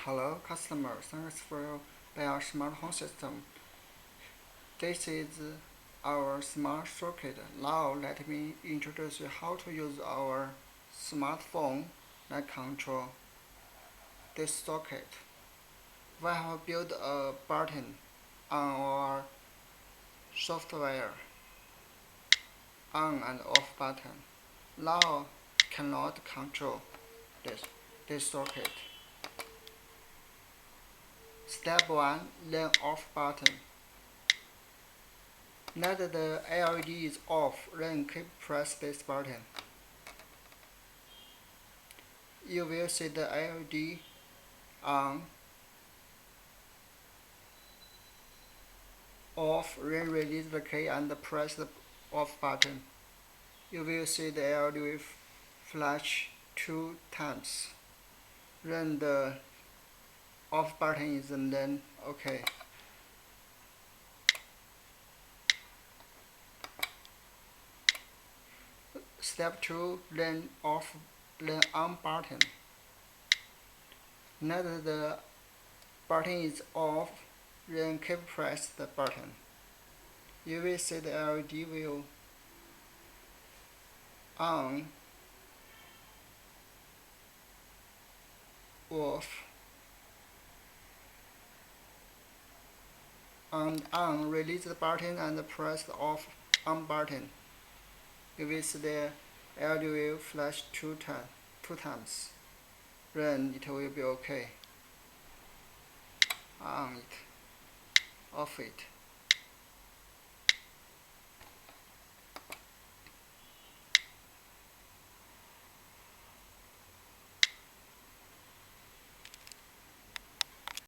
Hello customer, thanks for buying our smart home system. This is our smart socket. Now let me introduce you how to use our smartphone that control this socket. We have built a button on our software, on and off button. Now cannot control this socket. Step 1, then off button. Now that the LED is off, then keep press this button. You will see the LED on, off, then release the key and press the off button. You will see the LED will flash 2 times. Then the off button is then OK. Step 2, then off, then on button. Now that the button is off, then keep press the button. You will see the LED will on, off, on, release the button and press the off on button. You will see the LED will flash 2 times. Then it will be OK. On it, off it.